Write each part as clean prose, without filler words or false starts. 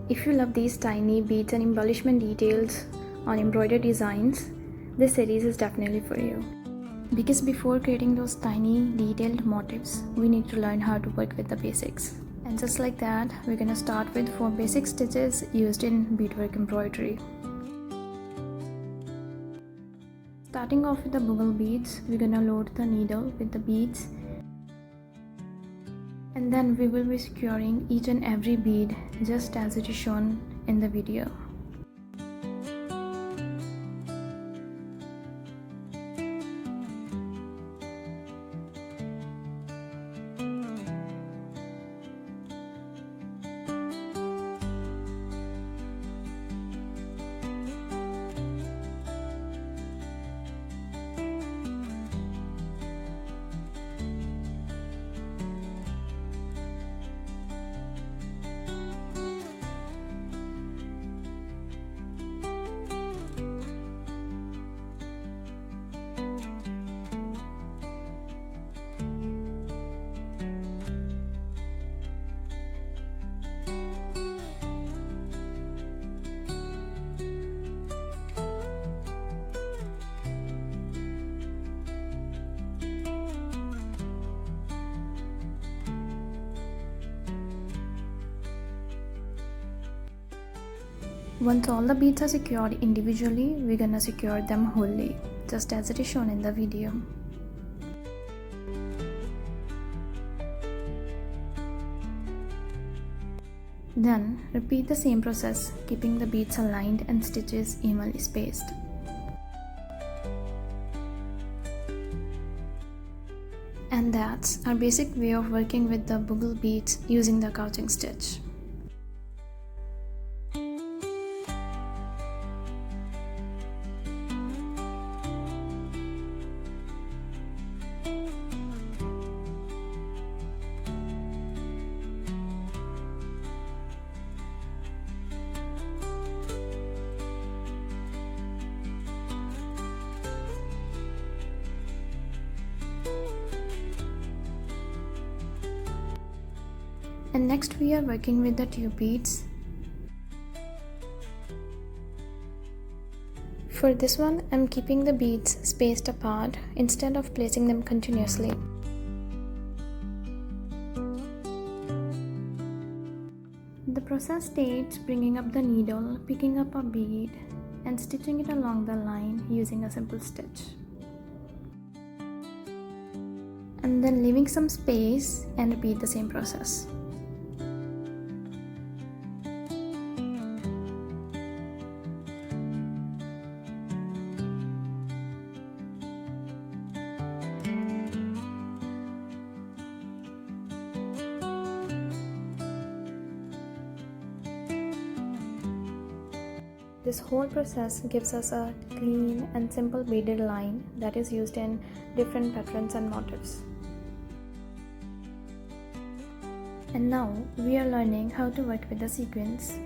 If you love these tiny beads and embellishment details on embroidered designs, this series is definitely for you. Because before creating those tiny detailed motifs, we need to learn how to work with the basics. And just like that, we're gonna start with 4 basic stitches used in beadwork embroidery. Starting off with the bugle beads, we're gonna load the needle with the beads, and then we will be securing each and every bead just as it is shown in the video. Once all the beads are secured individually, we're gonna secure them wholly, just as it is shown in the video. Then repeat the same process, keeping the beads aligned and stitches evenly spaced. And that's our basic way of working with the bugle beads using the couching stitch. And next we are working with the tube beads. For this one, I'm keeping the beads spaced apart instead of placing them continuously. The process states bringing up the needle, picking up a bead and stitching it along the line using a simple stitch. And then leaving some space and repeat the same process. This whole process gives us a clean and simple beaded line that is used in different patterns and motifs. And now we are learning how to work with the sequins.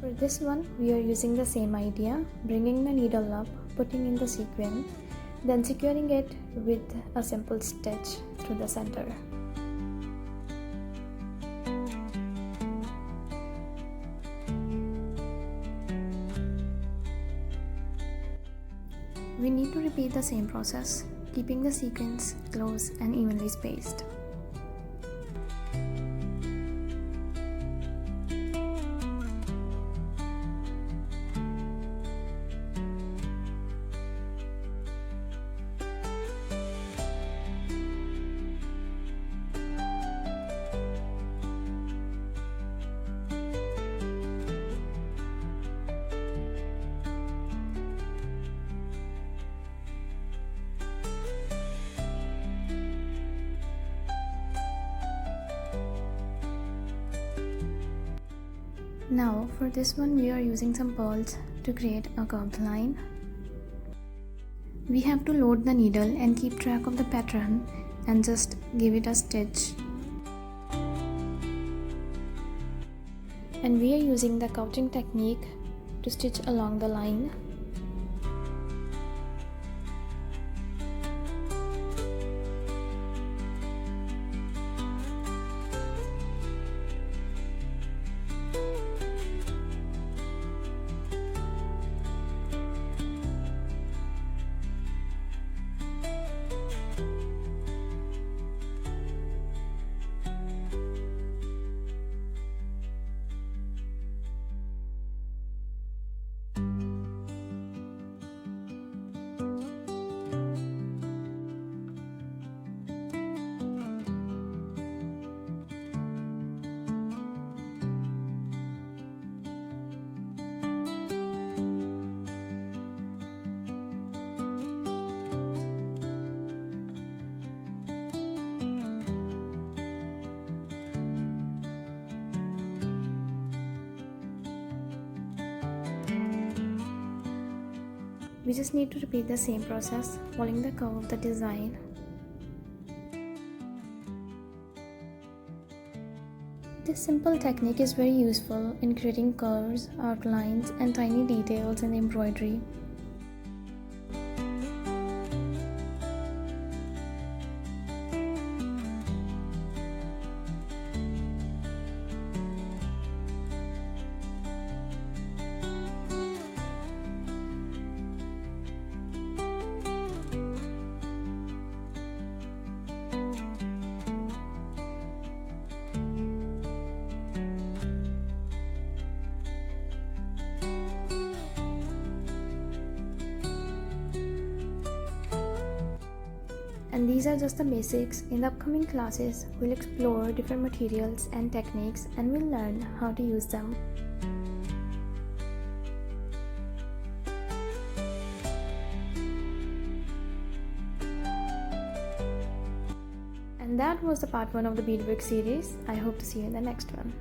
For this one, we are using the same idea, bringing the needle up, putting in the sequin, then securing it with a simple stitch through the center. We need to repeat the same process, keeping the sequins close and evenly spaced. Now for this one we are using some pearls to create a curved line. We have to load the needle and keep track of the pattern and just give it a stitch. And we are using the couching technique to stitch along the line. We just need to repeat the same process, following the curve of the design. This simple technique is very useful in creating curves, outlines, and tiny details in the embroidery. And these are just the basics. In the upcoming classes, we'll explore different materials and techniques, and we'll learn how to use them. And that was the part 1 of the Beadwork series. I hope to see you in the next one.